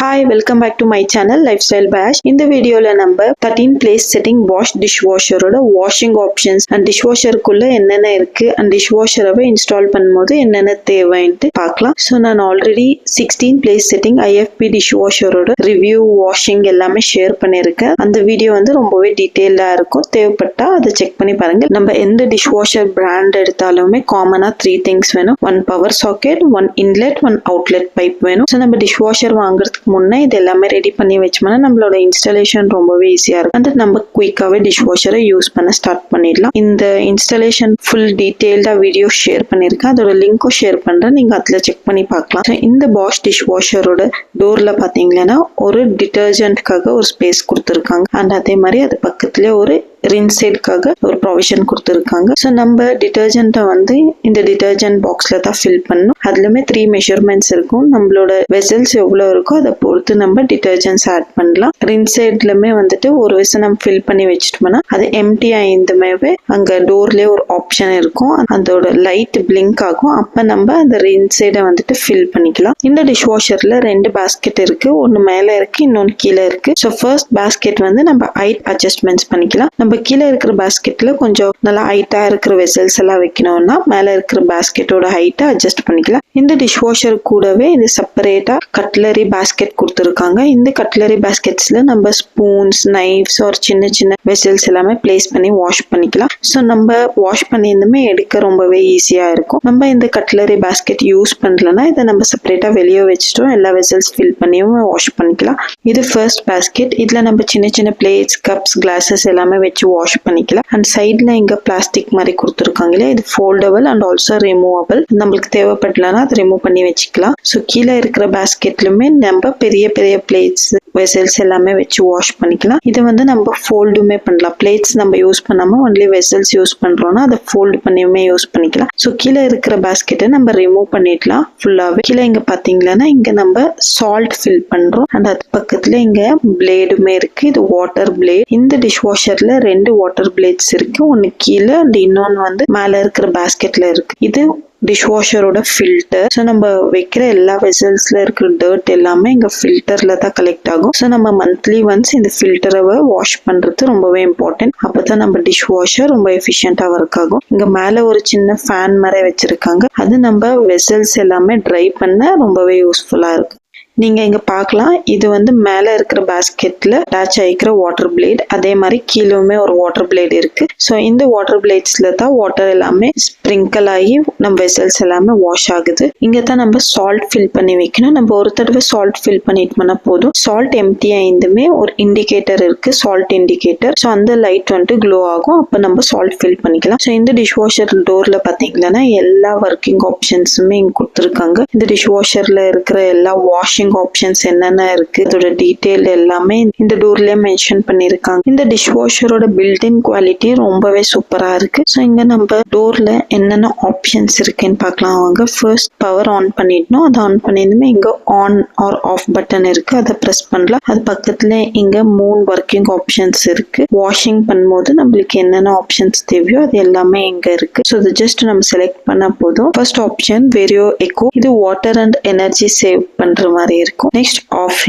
Hi, welcome back to my channel Lifestyle Bash. In the video la number 13 place setting wash dishwasher oda washing options and dishwasher kulla enna irukku and dishwasher ava install பண்ணும்போது என்னென்ன தேவைன்னு பார்க்கலாம். So நான் already 16 place setting IFB dishwasher oda review washing எல்லாமே share பண்ணிருக்கேன். அந்த video வந்து ரொம்பவே டீடைலா இருக்கும். தேவைப்பட்டா அதை செக் பண்ணி பாருங்க. நம்ம எந்த dishwasher brand எடுத்தாலுமே காமனா 3 things வேணும். one power socket, one inlet, one outlet pipe வேணும். So நம்ம dishwasher வாங்குறதுக்கு முன்னே இது எல்லாமே ரெடி பண்ணி வச்சோம்னா நம்மளோட இன்ஸ்டாலேஷன் ரொம்பவே ஈஸியா இருக்கும். அந்த நம்ம குயிக்காவே டிஷ்வாஷரை யூஸ் பண்ண ஸ்டார்ட் பண்ணிடலாம். இந்த இன்ஸ்டாலேஷன் ஃபுல் டீடைல்டா வீடியோ ஷேர் பண்ணிருக்கேன். அதோட லிங்க்கும் ஷேர் பண்றேன், நீங்க அதுல செக் பண்ணி பார்க்கலாம். இந்த பாஷ் டிஷ்வாஷரோட டோர்ல பாத்தீங்கன்னா ஒரு டிட்டர்ஜென்ட்காக ஒரு ஸ்பேஸ் கொடுத்துருக்காங்க. அண்ட் அதே மாதிரி அது பக்கத்துல ஒரு ரின்சைடுக்காக ஒரு ப்ரொவிஷன் கொடுத்துருக்காங்க. ஸோ நம்ம டிட்டர்ஜென்ட்டை வந்து இந்த டிட்டர்ஜென்ட் பாக்ஸ்ல தான் ஃபில் பண்ணணும். அதுலயுமே 3 மெஷர்மெண்ட்ஸ் இருக்கும். நம்மளோட வெசல்ஸ் எவ்வளவு இருக்கோ அதை பொறுத்து நம்ம டிட்டர்ஜென்ட்ஸ் ஆட் பண்ணலாம். ரின்சைட்லுமே வந்துட்டு ஒரு வெசல் நம்ம ஃபில் பண்ணி வச்சுட்டோம்னா அது எம்டி ஆயிருந்துமே அங்க டோர்லயே ஒரு ஆப்ஷன் இருக்கும். அதோட லைட் பிளிங்க் ஆகும். அப்ப நம்ம அந்த ரின்சைடை வந்துட்டு ஃபில் பண்ணிக்கலாம். இந்த டிஷ்வாஷர்ல 2 பேஸ்கெட் இருக்கு. ஒன்னு மேல இருக்கு, இன்னொன்னு கீழே இருக்கு. ஸோ ஃபர்ஸ்ட் பேஸ்கெட் வந்து நம்ம ஹைட் அட்ஜஸ்ட்மெண்ட்ஸ் பண்ணிக்கலாம். நம்ம கீழே இருக்கிற பேஸ்கெட்ல கொஞ்சம் நல்லா ஹைட்டா இருக்கிற வெசல்ஸ் எல்லாம் வைக்கணும்னா மேல இருக்கிற பேஸ்கெட்டோட ஹைட்டை அட்ஜஸ்ட் பண்ணிக்கலாம். இந்த டிஷ்வாஷர் கூடவே இது செப்பரேட்டா கட்லரி பேஸ்கெட் கொடுத்துருக்காங்க. இந்த கட்லரி பேஸ்கெட்ஸ்ல நம்ம ஸ்பூன்ஸ், நைஃப்ஸ் ஒரு சின்ன சின்ன வெசல்ஸ் எல்லாமே பிளேஸ் பண்ணி வாஷ் பண்ணிக்கலாம். ஸோ நம்ம வாஷ் பண்ணியிருந்துமே எடுக்க ரொம்பவே ஈஸியா இருக்கும். நம்ம இந்த கட்லரி பேஸ்கெட் யூஸ் பண்ணலன்னா இதை நம்ம செப்பரேட்டா வெளியே வச்சுட்டோம் எல்லா வெசல்ஸ் ஃபில் பண்ணியும் வாஷ் பண்ணிக்கலாம். இது ஃபர்ஸ்ட் பேஸ்கெட். இதுல நம்ம சின்ன சின்ன பிளேட்ஸ், கப்ஸ், கிளாஸஸ் எல்லாமே வச்சு வாஷ் பண்ணிக்கலாம். அண்ட் சைட்ல இங்க பிளாஸ்டிக் மாதிரி கொடுத்துருக்காங்க இல்லையா, இது ஃபோல்டபிள் அண்ட் ஆல்சோ ரிமூவபிள். நம்மளுக்கு தேவைப்படலன்னா அதை ரிமூவ் பண்ணி வச்சுக்கலாம். ஸோ கீழே இருக்கிற பேஸ்கெட்லுமே நம்ம பெரிய பெரிய பிளேட்ஸ், வெசல்ஸ் எல்லாமே வச்சு வாஷ் பண்ணிக்கலாம். இதை வந்து நம்ம ஃபோல்டுமே பண்ணலாம். பிளேட்ஸ் நம்ம யூஸ் பண்ணாம ஒன்லி வெசல்ஸ் யூஸ் பண்றோம்னா அதை ஃபோல்டு பண்ணியுமே யூஸ் பண்ணிக்கலாம். ஸோ கீழே இருக்கிற பேஸ்கெட்டை நம்ம ரிமூவ் பண்ணிடலாம் ஃபுல்லாவே. கீழே இங்க பாத்தீங்கன்னா இங்க நம்ம சால்ட் ஃபில் பண்றோம். அண்ட் அது பக்கத்துல இங்க பிளேடுமே இருக்கு. இது வாட்டர் பிளேட். இந்த டிஷ்வாஷர்ல 2 வாட்டர் பிளேட்ஸ் இருக்கு. ஒன்னு கீழே அண்ட் இன்னொன்னு வந்து மேல இருக்கிற பேஸ்கெட்ல இருக்கு. இது டிஷ்வாஷரோட ஃபில்டர். ஸோ நம்ம வைக்கிற எல்லா வெசல்ஸ்ல இருக்கிற டர்ட் எல்லாமே இங்க ஃபில்டர்ல தான் கலெக்ட் ஆகும். ஸோ நம்ம மந்த்லி ஒன்ஸ் இந்த ஃபில்டரை வாஷ் பண்றது ரொம்பவே இம்பார்ட்டன்ட். அப்பதான் நம்ம டிஷ்வாஷர் ரொம்ப எஃபிஷியன்டா ஒர்க் ஆகும். இங்க மேல ஒரு சின்ன ஃபேன் மாதிரி வச்சிருக்காங்க. அது நம்ம வெசல்ஸ் எல்லாமே ட்ரை பண்ண ரொம்பவே யூஸ்ஃபுல்லா இருக்கு. நீங்க இங்க பார்க்கலாம், இது வந்து மேல இருக்கிற பேஸ்கெட்ல அட்டாச் ஆகிக்கிற வாட்டர் பிளேட். அதே மாதிரி கீழே ஒரு வாட்டர் பிளேட் இருக்கு. ஸோ இந்த வாட்டர் பிளேட்ஸ்ல தான் வாட்டர் எல்லாமே ஸ்ப்ரிங்கிள் ஆகி நம்ம வெசல்ஸ் எல்லாமே வாஷ் ஆகுது. இங்க தான் நம்ம சால்ட் ஃபில் பண்ணி வைக்கணும். நம்ம ஒரு தடவை சால்ட் ஃபில் பண்ணிட்டோம்னா போதும். சால்ட் எம்டி ஆயிருந்துமே ஒரு இண்டிகேட்டர் இருக்கு, சால்ட் இண்டிகேட்டர். ஸோ அந்த லைட் வந்துட்டு க்ளோ ஆகும். அப்ப நம்ம சால்ட் ஃபில் பண்ணிக்கலாம். ஸோ இந்த டிஷ்வாஷர் டோர்ல பாத்தீங்கன்னா எல்லா ஒர்க்கிங் ஆப்ஷன்ஸுமே இங்க கொடுத்துருக்காங்க. இந்த டிஷ்வாஷர்ல இருக்கிற எல்லா வாஷிங் ஆப்ஷன்ஸ் என்னென்ன இருக்கு அதோட டீடைல் எல்லாமே இந்த டோர்லயே மென்ஷன் பண்ணிருக்காங்க. இந்த டிஷ்வாஷரோட பில்ட்-இன் குவாலிட்டி ரொம்பவே சூப்பரா இருக்கு. ஸோ இங்க நம்ம டோர்ல என்னென்ன ஆப்ஷன்ஸ் இருக்குன்னு பார்க்கலாம். அவங்க ஃபர்ஸ்ட் பவர் ஆன் பண்ணிடணும். அதை ஆன் பண்ணிருந்துமே இங்க ஆன் ஆர் ஆஃப் பட்டன் இருக்கு, அதை பிரஸ் பண்ணலாம். அது பக்கத்துல இங்க 3 ஒர்க்கிங் ஆப்ஷன்ஸ் இருக்கு. வாஷிங் பண்ணும்போது நம்மளுக்கு என்னென்ன ஆப்ஷன்ஸ் தேவையோ அது எல்லாமே இங்க இருக்கு. ஸோ இது ஜஸ்ட் நம்ம செலக்ட் பண்ணா போதும். First option vario eco. இது வாட்டர் அண்ட் எனர்ஜி சேவ் பண்ற மாதிரி இருக்கும். Next half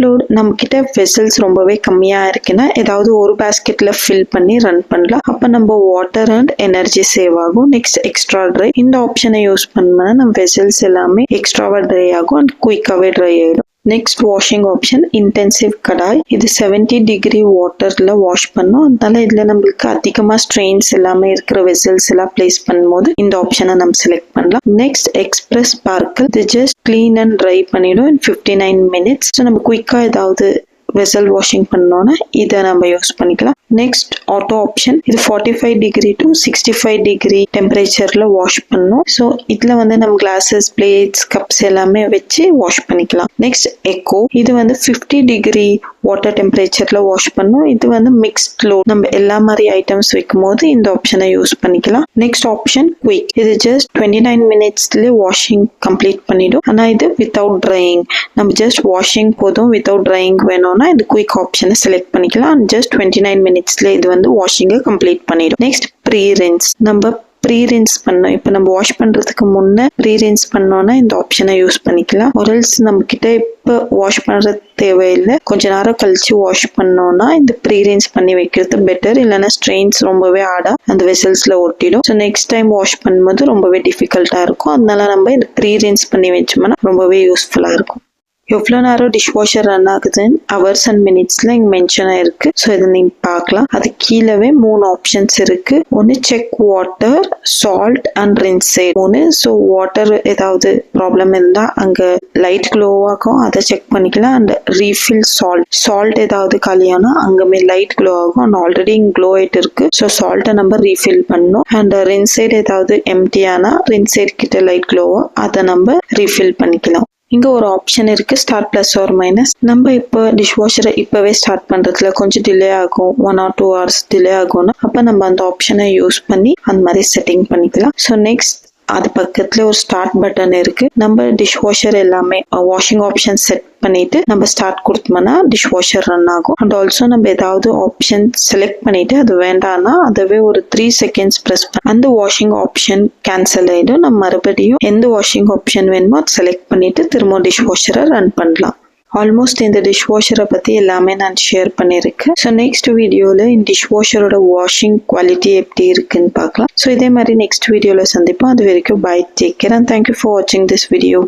load. நம்ம கிட்ட வெசல்ஸ் ரொம்பவே கம்மியா இருக்குன்னா ஏதாவது ஒரு பேஸ்கெட்ல ஃபில் பண்ணி ரன் பண்ணலாம். அப்ப நம்ம வாட்டர் அண்ட் எனர்ஜி சேவ் ஆகும். Next extra try. இந்த ஆப்ஷனை யூஸ் பண்ணா நம்ம வெசல்ஸ் எல்லாமே எக்ஸ்ட்ராவா ட்ரை ஆகும் அண்ட் குயிக்காவே ட்ரை ஆயிடும். நெக்ஸ்ட் வாஷிங் ஆப்ஷன் இன்டென்சிவ் கடாய். இது 70 டிகிரி வாட்டர்ல வாஷ் பண்ணும். அதனால இதுல நம்மளுக்கு அதிகமா ஸ்ட்ரெயின்ஸ் எல்லாமே இருக்கிற வெசல்ஸ் எல்லாம் பிளேஸ் பண்ணும்போது இந்த ஆப்ஷனை நம்ம செலக்ட் பண்ணலாம். Next express sparkle. இது ஜஸ்ட் கிளீன் அண்ட் ட்ரை பண்ணிடும் in 59 minutes. ஸோ நம்ம குயிக்கா ஏதாவது வெசல் வாஷிங் பண்ணோம்னா இதை நம்ம யூஸ் பண்ணிக்கலாம். Next auto option. இது 45 டிகிரி டு 65 டிகிரி டெம்பரேச்சர்ல வாஷ் பண்ணும். ஸோ இதுல வந்து நம்ம கிளாஸஸ், பிளேட்ஸ், கப்ஸ் எல்லாமே வச்சு வாஷ் பண்ணிக்கலாம். Next echo. இது வந்து 50 டிகிரி வாட்டர் டெம்பரேச்சர்ல வாஷ் பண்ணும். இது வந்து மிக்ஸ்ட் லோட். நம்ம எல்லா மாதிரி ஐட்டம்ஸ் வைக்கும் போது இந்த ஆப்ஷனை யூஸ் பண்ணிக்கலாம். Next option quick. இது ஜஸ்ட் 29 மினிட்ஸ்ல வாஷிங் கம்ப்ளீட் பண்ணிடும். ஆனா இது வித்தவுட் ட்ரையிங். நம்ம ஜஸ்ட் வாஷிங் போதும், வித்தவுட் ட்ரையிங் வேணும்னா இந்த குயிக் ஆப்ஷனை செலக்ட் பண்ணிக்கலாம். ஜஸ்ட் 29 மினிட்ஸ்ல இது வந்து வாஷிங்கை கம்ப்ளீட் பண்ணிடும். Next pre rinse. நம்ம ப்ரீ ரின்ஸ் பண்ணோம். இப்போ நம்ம வாஷ் பண்றதுக்கு முன்னே ப்ரீ ரின்ஸ் பண்ணோம்னா இந்த ஆப்ஷனை யூஸ் பண்ணிக்கலாம். ஒரல்ஸ் நம்ம கிட்ட இப்போ வாஷ் பண்றது தேவையில்லை, கொஞ்ச நேரம் கழிச்சு வாஷ் பண்ணோம்னா இந்த ப்ரீ ரின்ஸ் பண்ணி வைக்கிறது பெட்டர். இல்லைன்னா ஸ்ட்ரெயின்ஸ் ரொம்பவே ஆடா அந்த வெசல்ஸ்ல ஒட்டிடும். ஸோ நெக்ஸ்ட் டைம் வாஷ் பண்ணும்போது ரொம்பவே டிஃபிகல்ட்டா இருக்கும். அதனால நம்ம இந்த ப்ரீ ரின்ஸ் பண்ணி வச்சோம்னா ரொம்பவே யூஸ்ஃபுல்லா இருக்கும். எவ்வளோ நேரம் டிஷ் வாஷர் ரன் ஆகுதுன்னு ஹவர்ஸ் அண்ட் மினிட்ஸ்ல இங்கே மென்ஷன் ஆயிருக்கு. ஸோ இதை நீங்க பார்க்கலாம். அது கீழவே 3 ஆப்ஷன்ஸ் இருக்கு. ஒன்று check water, salt and rinse aid 3. So water ஏதாவது ப்ராப்ளம் இருந்தால் அங்கே லைட் க்ளோவாகும், அதை செக் பண்ணிக்கலாம். அண்ட் ரீஃபில் சால்ட் ஏதாவது காலியானா அங்கேயுமே லைட் க்ளோ ஆகும். அண்ட் ஆல்ரெடி இங்கே க்ளோ ஆயிட்டு இருக்கு. ஸோ சால்ட்டை நம்ம ரீஃபில் பண்ணணும். அண்ட் ரின்சேட் ஏதாவது எம்டியானா ரின்சேட் கிட்ட லைட் க்ளோவோ அதை நம்ம ரீஃபில் பண்ணிக்கலாம். இங்க ஒரு ஆப்ஷன் இருக்கு, ஸ்டார்ட் பிளஸ் ஆர் மைனஸ். நம்ம இப்போ டிஷ் வாஷரை இப்பவே ஸ்டார்ட் பண்றதுல கொஞ்சம் டிலே ஆகும், 1 or 2 hours டிலே ஆகும்னா அப்ப நம்ம அந்த ஆப்ஷனை யூஸ் பண்ணி அந்த மாதிரி செட்டிங் பண்ணிக்கலாம். ஸோ நெக்ஸ்ட் அது பக்கத்துல ஒரு ஸ்டார்ட் பட்டன் இருக்கு. நம்ம டிஷ் வாஷர் எல்லாமே வாஷிங் ஆப்ஷன் செட் பண்ணிட்டு நம்ம ஸ்டார்ட் கொடுத்தோம்னா டிஷ் வாஷர் ரன் ஆகும். அண்ட் ஆல்சோ நம்ம ஏதாவது ஆப்ஷன் செலக்ட் பண்ணிட்டு அது வேண்டாம்னா அதுவே ஒரு 3 seconds ப்ரெஸ் பண்ணி அந்த வாஷிங் ஆப்ஷன் கேன்சல் ஆயிடும். நம்ம மறுபடியும் எந்த வாஷிங் ஆப்ஷன் வேணுமோ அதை செலக்ட் பண்ணிட்டு திரும்ப டிஷ் வாஷரை ரன் பண்ணலாம். ஆல்மோஸ்ட் இந்த டிஷ் வாஷரை பற்றி எல்லாமே நான் ஷேர் பண்ணியிருக்கேன். ஸோ நெக்ஸ்ட் வீடியோவில் இந்த டிஷ் வாஷரோட வாஷிங் குவாலிட்டி எப்படி இருக்குன்னு பார்க்கலாம். ஸோ இதே மாதிரி நெக்ஸ்ட் வீடியோவில் சந்திப்போம். அது வரைக்கும் bye, take care and thank you for வாட்சிங் திஸ் வீடியோ.